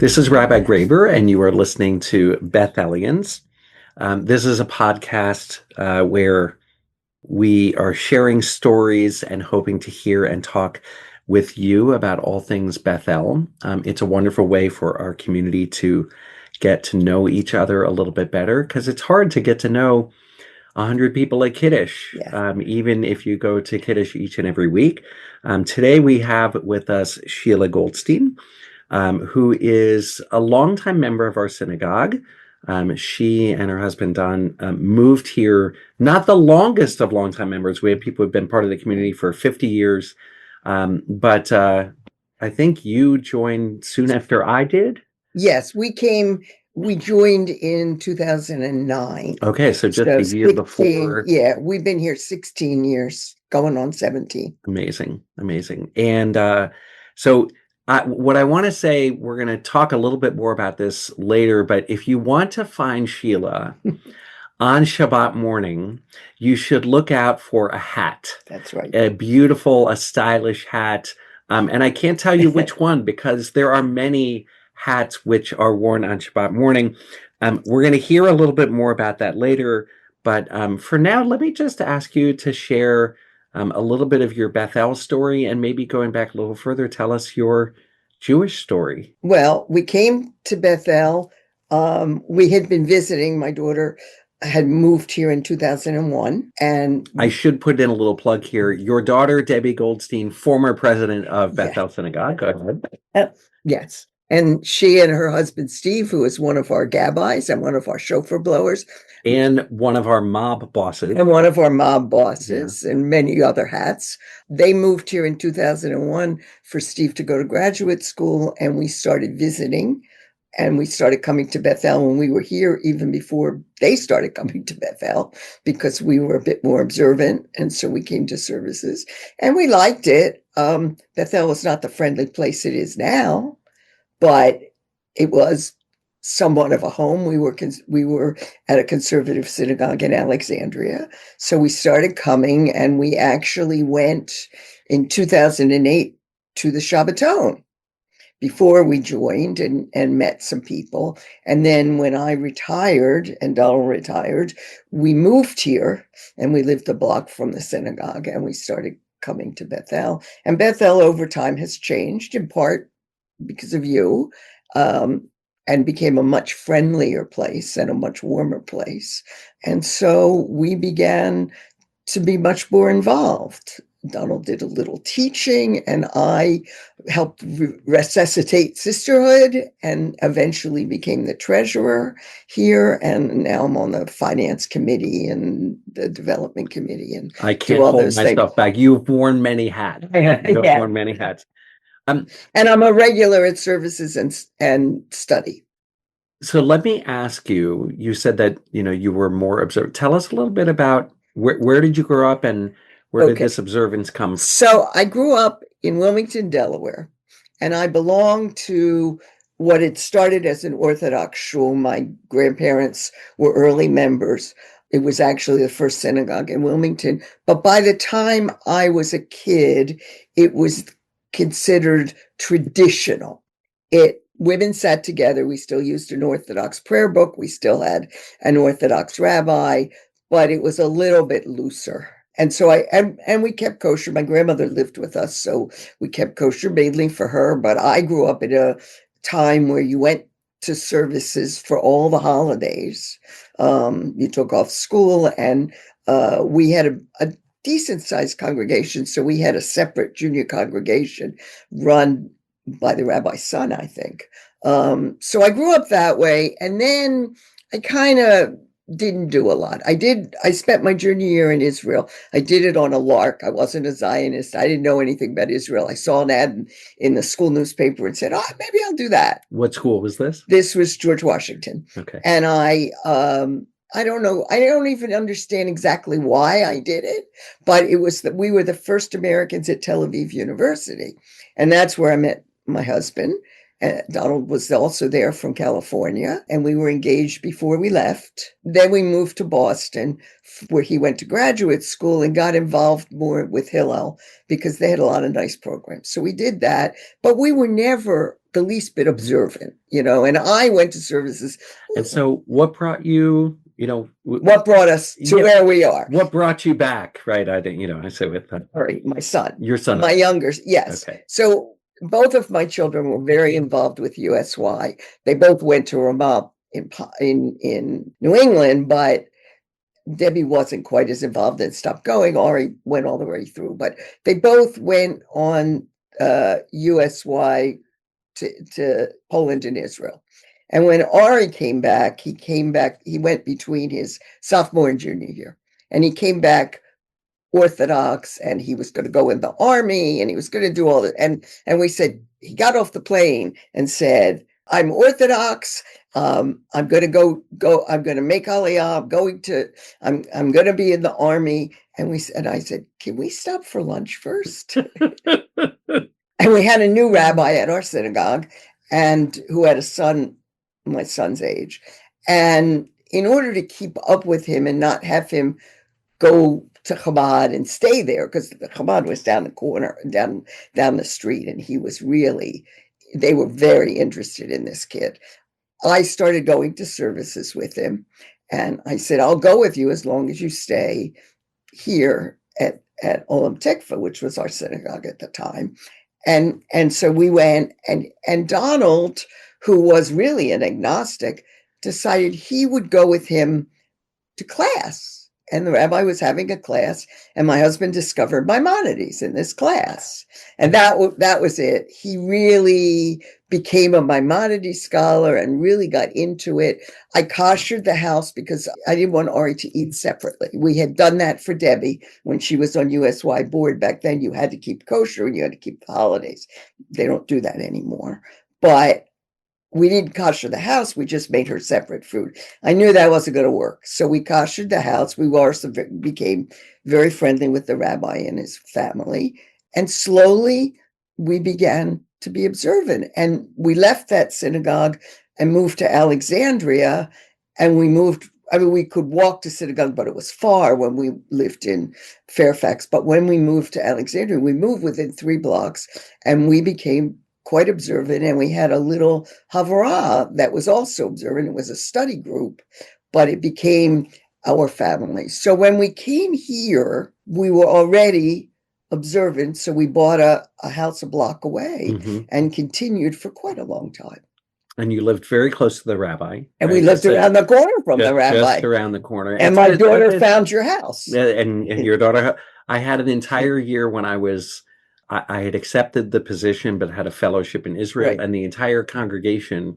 This is Rabbi Graber, and you are listening to Bethelians. This is a podcast where we are sharing stories and hoping to hear and talk with you about all things Bethel. It's a wonderful way for our community to get to know each other a little bit better, because it's hard to get to know 100 people at Kiddush, Yeah. even if you go to Kiddush each and every week. Today we have with us Sheila Goldstein, who is a longtime member of our synagogue. She and her husband Don moved here, not the longest of longtime members. We have people who've been part of the community for 50 years. But I think you joined soon after I did. Yes, we joined in 2009. Okay, so just So a year 16, before. yeah, we've been here 16 years, going on 17. Amazing, amazing. And so what I want to say, we're going to talk a little bit more about this later, but if you want to find Sheila on Shabbat morning, you should look out for a hat, That's right. a beautiful, a stylish hat. And I can't tell you which one because there are many hats which are worn on Shabbat morning. We're going to hear a little bit more about that later. But for now, let me just ask you to share a little bit of your Bethel story, and maybe going back a little further, tell us your Jewish story. Well, we came to Bethel. We had been visiting. My daughter had moved here in 2001, and I should put in a little plug here. Your daughter, Debbie Goldstein, former president of yeah, Bethel Synagogue. Go ahead. yes. And she and her husband, Steve, who is one of our gabbis and one of our shofar blowers, And one of our mob bosses. and one of our mob bosses, and many other hats. They moved here in 2001 for Steve to go to graduate school, and we started visiting, and we started coming to Bethel when we were here, even before they started coming to Bethel, because we were a bit more observant, and so we came to services, and we liked it. Bethel was not the friendly place it is now, but it was somewhat of a home. We were at a conservative synagogue in Alexandria, so we started coming, and we actually went in 2008 to the Shabbaton before we joined, and met some people. And then when I retired and Donald retired, we moved here, and we lived a block from the synagogue, and we started coming to Bethel. And Bethel over time has changed, in part because of you, and became a much friendlier place and a much warmer place. And so we began to be much more involved. Donald did a little teaching, and I helped resuscitate sisterhood, and eventually became the treasurer here. And now I'm on the finance committee and the development committee, and I do can't all hold those things. myself back. You've worn many hats. You've Yeah. worn many hats. And I'm a regular at services and study. So let me ask you, you said that, you were more observant. Tell us a little bit about where did you grow up, and where did Okay. this observance come from? So I grew up in Wilmington, Delaware, and I belonged to what had started as an Orthodox shul. My grandparents were early members. It was actually the first synagogue in Wilmington. But by the time I was a kid, it was considered traditional. Women sat together. We still used an Orthodox prayer book. We still had an Orthodox rabbi, but it was a little bit looser. And so and we kept kosher. My grandmother lived with us, so we kept kosher mainly for her. But I grew up at a time where you went to services for all the holidays. You took off school, and we had a decent sized congregation. So we had a separate junior congregation run by the rabbi's son, I think. So I grew up that way, and then I kind of didn't do a lot. I spent my junior year in Israel. I did it on a lark. I wasn't a Zionist. I didn't know anything about Israel. I saw an ad in the school newspaper and said, oh, maybe I'll do that. What school was this? This was George Washington. Okay. And I don't know. I don't even understand exactly why I did it, but it was that we were the first Americans at Tel Aviv University. And that's where I met my husband. Donald was also there from California, and we were engaged before we left. Then we moved to Boston, where he went to graduate school and got involved more with Hillel because they had a lot of nice programs. So we did that, but we were never the least bit observant, and I went to services. And so what brought you, What brought us to where we are? What brought you back? Right. I didn't, I say with my son, your son, my younger. Yes. Okay. So both of my children were very involved with USY. They both went to Ramah in New England, but Debbie wasn't quite as involved and stopped going. Ari went all the way through, but they both went on USY to Poland and Israel. And when Ari came back, he went between his sophomore and junior year. And he came back Orthodox, and he was going to go in the army, and he was going to do all that. And we said, he got off the plane and said, I'm Orthodox. I'm going to go. I'm going to make Aliyah. I'm going to be in the army. And I said, can we stop for lunch first? And we had a new rabbi at our synagogue, and who had a son, my son's age. And in order to keep up with him and not have him go to Chabad and stay there, because the Chabad was down the corner, down the street, and they were very interested in this kid. I started going to services with him, and I said, I'll go with you as long as you stay here at Olam Tikva, which was our synagogue at the time. And so we went, and Donald, who was really an agnostic, decided he would go with him to class. And the rabbi was having a class, and my husband discovered Maimonides in this class. And that was it. He really became a Maimonides scholar and really got into it. I koshered the house because I didn't want Ari to eat separately. We had done that for Debbie when she was on USY board. Back then, you had to keep kosher and you had to keep the holidays. They don't do that anymore. But we didn't kosher the house. We just made her separate food. I knew that wasn't going to work. So we koshered the house. We also became very friendly with the rabbi and his family. And slowly we began to be observant. And we left that synagogue and moved to Alexandria. And we could walk to synagogue, but it was far when we lived in Fairfax. But when we moved to Alexandria, we moved within 3 blocks, and we became quite observant, and we had a little Havarah that was also observant. It was a study group, but it became our family. So when we came here, we were already observant, so we bought a house a block away and continued for quite a long time. And you lived very close to the rabbi. And we lived around the corner from the rabbi. Just around the corner. And my daughter found your house. And your daughter, I had an entire year when I had accepted the position, but had a fellowship in Israel, Right. and the entire congregation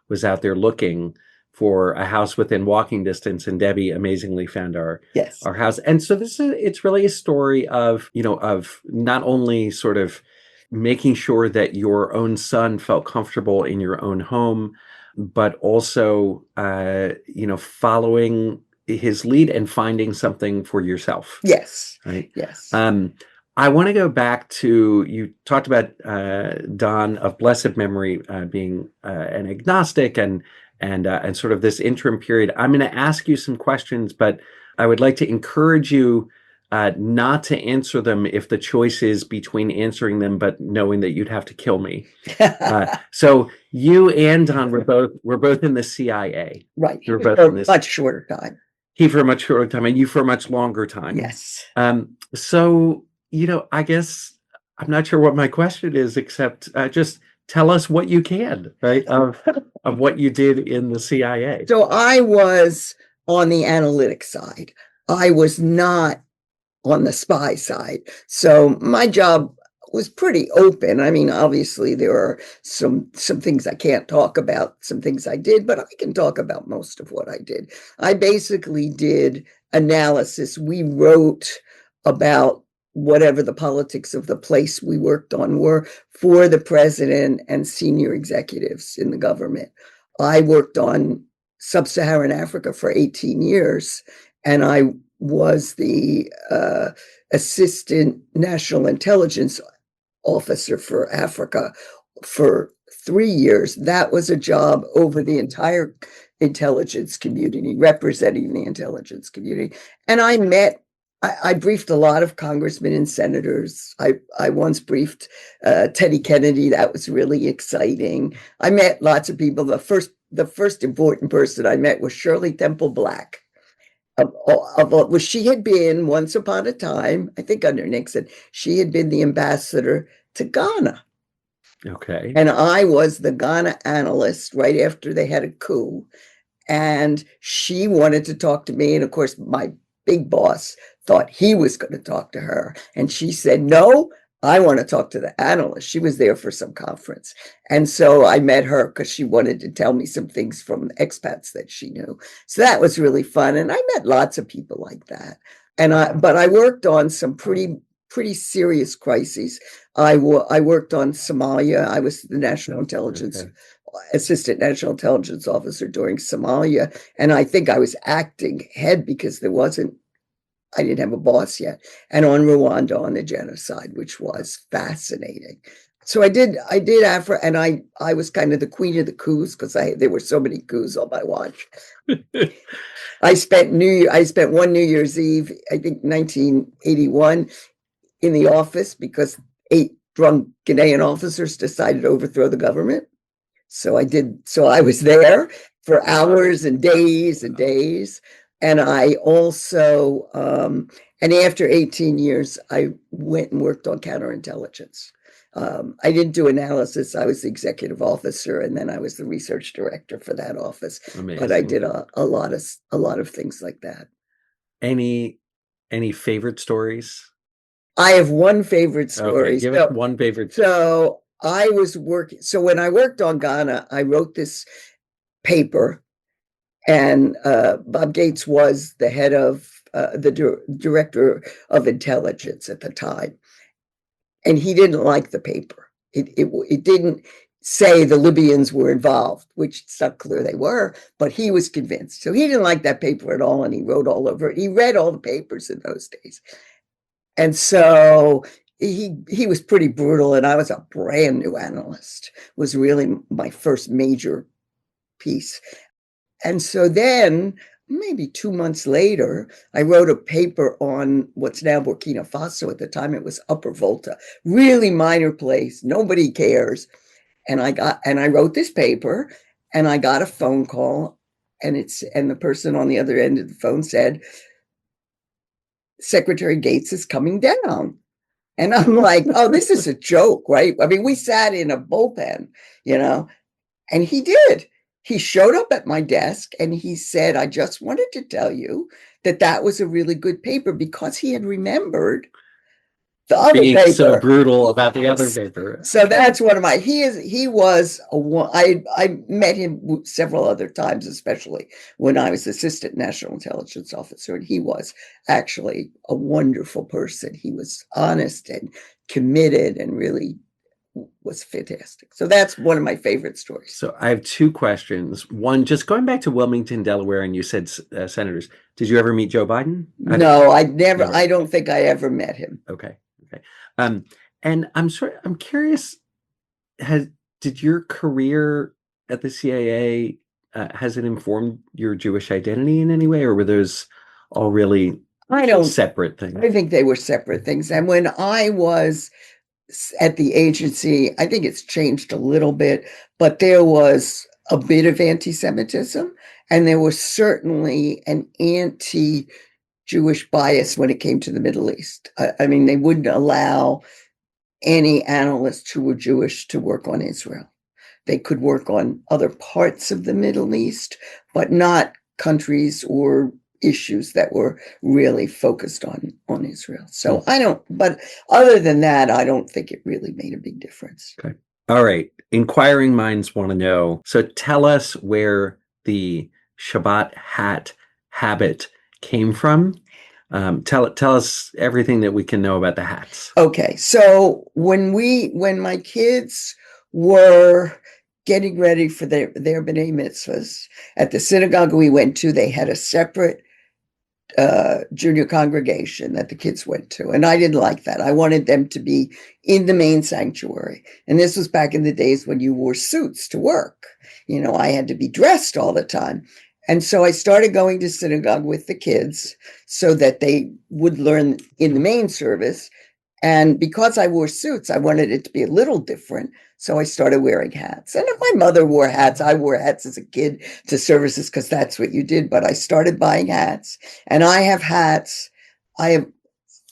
was out there looking for a house within walking distance, and Debbie amazingly found our house. And so it's really a story of, of not only sort of making sure that your own son felt comfortable in your own home, but also, following his lead and finding something for yourself. Yes. Right. Yes. I want to go back to, you talked about Don of blessed memory being an agnostic and sort of this interim period. I'm going to ask you some questions, but I would like to encourage you not to answer them if the choice is between answering them, but knowing that you'd have to kill me. So you and Don were both in the CIA. Right. You were both for in this much shorter time. He for a much shorter time, and you for a much longer time. Yes. So, I guess I'm not sure what my question is, except just tell us what you can, right, of what you did in the CIA. So I was on the analytics side. I was not on the spy side. So my job was pretty open. I mean, obviously there are some things I can't talk about, some things I did, but I can talk about most of what I did. I basically did analysis. We wrote about whatever the politics of the place we worked on were for the president and senior executives in the government. I worked on sub-Saharan Africa for 18 years, and I was the assistant national intelligence officer for Africa for 3 years. That was a job over the entire intelligence community, representing the intelligence community. And I met I briefed a lot of congressmen and senators. I once briefed Teddy Kennedy. That was really exciting. I met lots of people. The first important person I met was Shirley Temple Black. Well, she had been once upon a time, I think under Nixon, she had been the ambassador to Ghana. Okay. And I was the Ghana analyst right after they had a coup. And she wanted to talk to me. And of course, my big boss thought he was going to talk to her. And she said, no, I want to talk to the analyst. She was there for some conference. And so I met her because she wanted to tell me some things from expats that she knew. So that was really fun. And I met lots of people like that. But I worked on some pretty serious crises. I worked on Somalia. I was the national intelligence assistant national intelligence officer during Somalia. And I think I was acting head because I didn't have a boss yet. And on Rwanda, on the genocide, which was fascinating. So I did Africa, and I was kind of the queen of the coups because there were so many coups on my watch. I spent one New Year's Eve, I think 1981, in the office because 8 drunk Ghanaian officers decided to overthrow the government. So I was there for hours and days and days. And I also, and after 18 years, I went and worked on counterintelligence. I didn't do analysis. I was the executive officer, and then I was the research director for that office. Amazing. But I did a lot of things like that. Any favorite stories? I have one favorite story. Okay, give us one favorite. So I was working. So when I worked on Ghana, I wrote this paper, and Bob Gates was the head of the director of intelligence at the time, and he didn't like the paper. It didn't say the Libyans were involved, which it's not clear they were, but he was convinced. So he didn't like that paper at all, and he wrote all over it. He read all the papers in those days. And so he was pretty brutal, and I was a brand new analyst. It was really my first major piece. And so then maybe 2 months later, I wrote a paper on what's now Burkina Faso. At the time, it was Upper Volta, really minor place. Nobody cares. And I wrote this paper, and I got a phone call, and the person on the other end of the phone said, Secretary Gates is coming down. And I'm like, oh, this is a joke, right? I mean, we sat in a bullpen, and he did. He showed up at my desk and he said, I just wanted to tell you that was a really good paper, because he had remembered the other Being paper. So brutal about the other paper. So that's one of my, I met him several other times, especially when I was assistant national intelligence officer, and he was actually a wonderful person. He was honest and committed and really was fantastic. So that's one of my favorite stories. So I have 2 questions. One, just going back to Wilmington, Delaware, and you said senators. Did you ever meet Joe Biden? No, I never. I don't think I ever met him. Okay. And I'm curious, did your career at the CIA, has it informed your Jewish identity in any way, or were those all really separate things? I think they were separate things. And when I was at the agency, I think it's changed a little bit, but there was a bit of anti-Semitism, and there was certainly an anti-Jewish bias when it came to the Middle East. I mean, they wouldn't allow any analysts who were Jewish to work on Israel. They could work on other parts of the Middle East, but not countries or issues that were really focused on Israel. So but other than that, I don't think it really made a big difference. Okay. All right. Inquiring minds want to know. So tell us where the Shabbat hat habit came from. Tell us everything that we can know about the hats. Okay. So when my kids were getting ready for their B'nai Mitzvahs at the synagogue we went to, they had a separate junior congregation that the kids went to, and I didn't like that. I wanted them to be in the main sanctuary, and this was back in the days when you wore suits to work. I had to be dressed all the time, And so I started going to synagogue with the kids so that they would learn in the main service. And because I wore suits, I wanted it to be a little different. So I started wearing hats. And if my mother wore hats, I wore hats as a kid to services because that's what you did. But I started buying hats. And I have hats. I have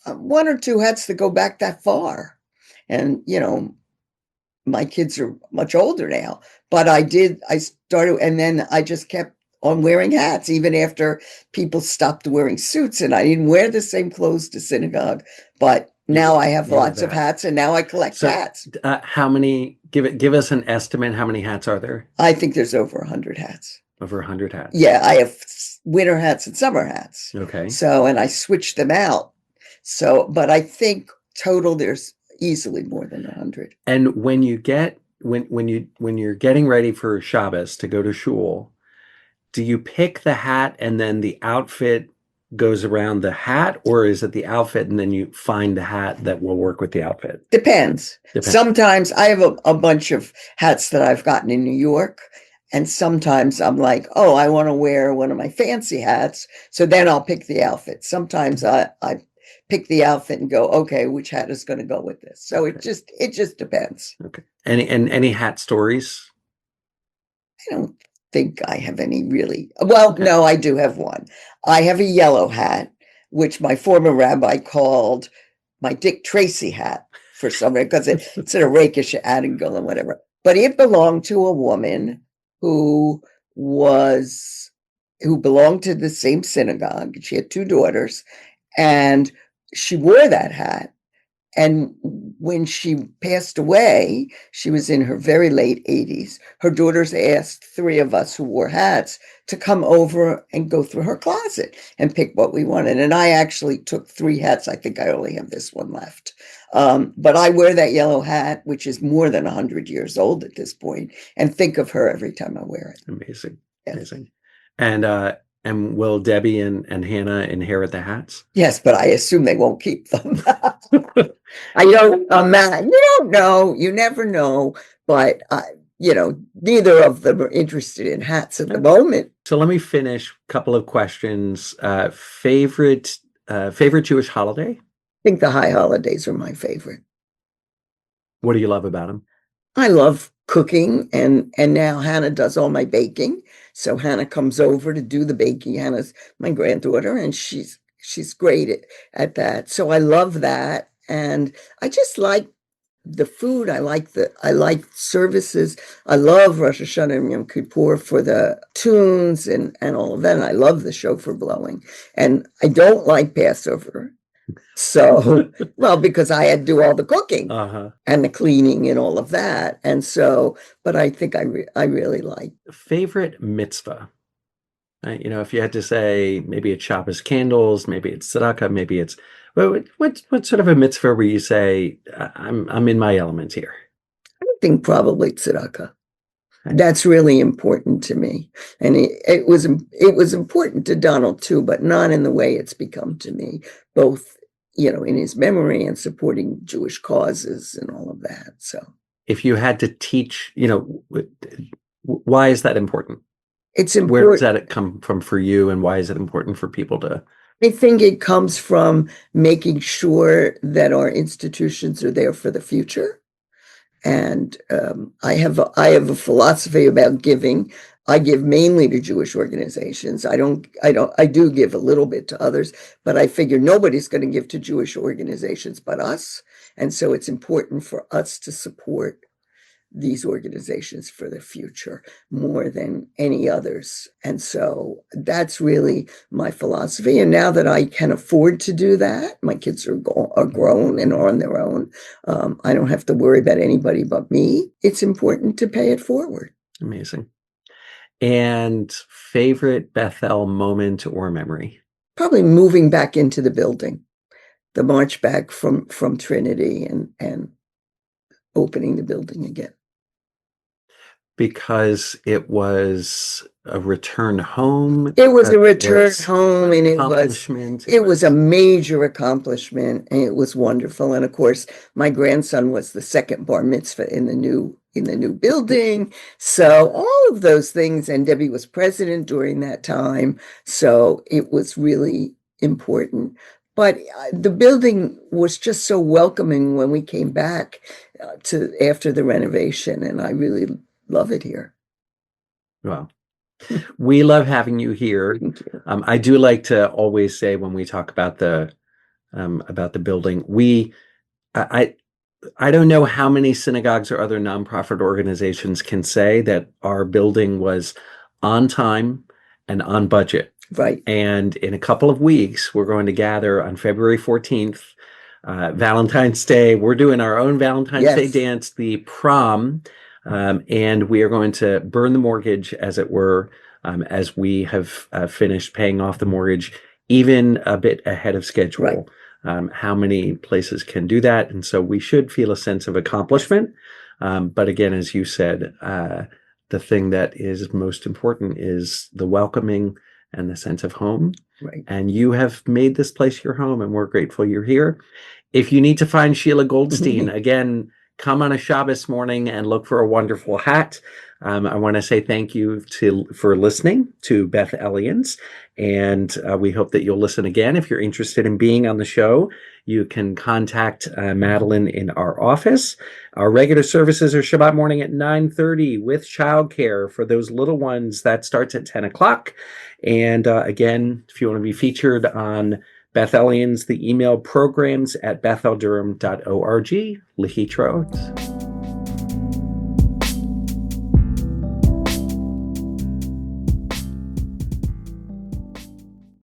one or two hats that go back that far. And, my kids are much older now, but I started, and then I just kept on wearing hats even after people stopped wearing suits, and I didn't wear the same clothes to synagogue, but now I have lots of hats, and now I collect hats. How many, give us an estimate, how many hats are there? I think there's over 100 hats. Over 100 hats? Yeah, I have winter hats and summer hats. Okay. So, and I switched them out. So, but I think total there's easily more than 100. And when you get when you're getting ready for Shabbos to go to shul, do you pick the hat and then the outfit goes around the hat, or is it the outfit and then you find the hat that will work with the outfit? Depends. Sometimes I have a bunch of hats that I've gotten in New York, and sometimes I'm like, oh, I want to wear one of my fancy hats, so then I'll pick the outfit. Sometimes I pick the outfit and go, okay, which hat is going to go with this? So it just depends. Okay. Any hat stories? I don't think I have any really. Well, okay. No, I do have one. I have a yellow hat, which my former rabbi called my Dick Tracy hat for some reason, because it's a rakish angle and whatever. But it belonged to a woman who belonged to the same synagogue. She had two daughters, and she wore that hat. And when she passed away, she was in her very late 80s. Her daughters asked three of us who wore hats to come over and go through her closet and pick what we wanted. And I actually took 3 hats. I think I only have this one left. But I wear that yellow hat, which is more than 100 years old at this point, and think of her every time I wear it. Amazing. Yes. Amazing. And will Debbie and Hannah inherit the hats? Yes, but I assume they won't keep them. I don't, you don't know, you never know, but neither of them are interested in hats at the moment. So let me finish a couple of questions. Favorite Jewish holiday? I think the high holidays are my favorite. What do you love about them? I love cooking, and now Hannah does all my baking. So Hannah comes over to do the baking. Hannah's my granddaughter, and she's great at that. So I love that. And I just like the food. I like services. I love Rosh Hashanah and Yom Kippur for the tunes and all of that. And I love the shofar blowing. And I don't like Passover. So, well, because I had to do all the cooking and the cleaning and all of that. And so, but I think I really like. Favorite mitzvah? If you had to say, maybe it's Shabbos candles, maybe it's tzedakah, maybe it's, what sort of a mitzvah where you say, I'm in my element here? I think probably tzedakah. That's really important to me. And it was important to Donald too, but not in the way it's become to me, both, in his memory and supporting Jewish causes and all of that. So if you had to teach, why is that important? It's important. Where does that come from for you, and why is it important for people to? I think it comes from making sure that our institutions are there for the future. And I have a philosophy about giving. I give mainly to Jewish organizations. I do give a little bit to others, but I figure nobody's going to give to Jewish organizations but us. And so it's important for us to support these organizations for the future more than any others. And so that's really my philosophy. And now that I can afford to do that, my kids are grown and are on their own. I don't have to worry about anybody but me. It's important to pay it forward. Amazing. And favorite Bethel moment or memory? Probably moving back into the building, the march back from Trinity and opening the building again. Because it was a return home. It was a return home, and it was a major accomplishment, and it was wonderful. And of course, my grandson was the second bar mitzvah in the new in the new building. So all of those things, and Debbie was president during that time. So it was really important. But the building was just so welcoming when we came back to after the renovation, and I really love it here. Well, we love having you here. Thank you. I do like to always say when we talk about the building, I don't know how many synagogues or other nonprofit organizations can say that our building was on time and on budget. Right. And in a couple of weeks, we're going to gather on February 14th, Valentine's Day. We're doing our own Valentine's Day dance, the prom, and we are going to burn the mortgage, as it were, as we have finished paying off the mortgage, even a bit ahead of schedule. Right. How many places can do that? And so we should feel a sense of accomplishment. But again, as you said, the thing that is most important is the welcoming and the sense of home. Right. And you have made this place your home, and we're grateful you're here. If you need to find Sheila Goldstein, again, come on a Shabbos morning and look for a wonderful hat. I want to say thank you for listening to Bethelians, and we hope that you'll listen again. If you're interested in being on the show, you can contact Madeline in our office. Our regular services are Shabbat morning at 9:30 with childcare for those little ones. That starts at 10 o'clock. And again, if you want to be featured on Bethelians, the email programs@betheldurham.org. Lihitraot.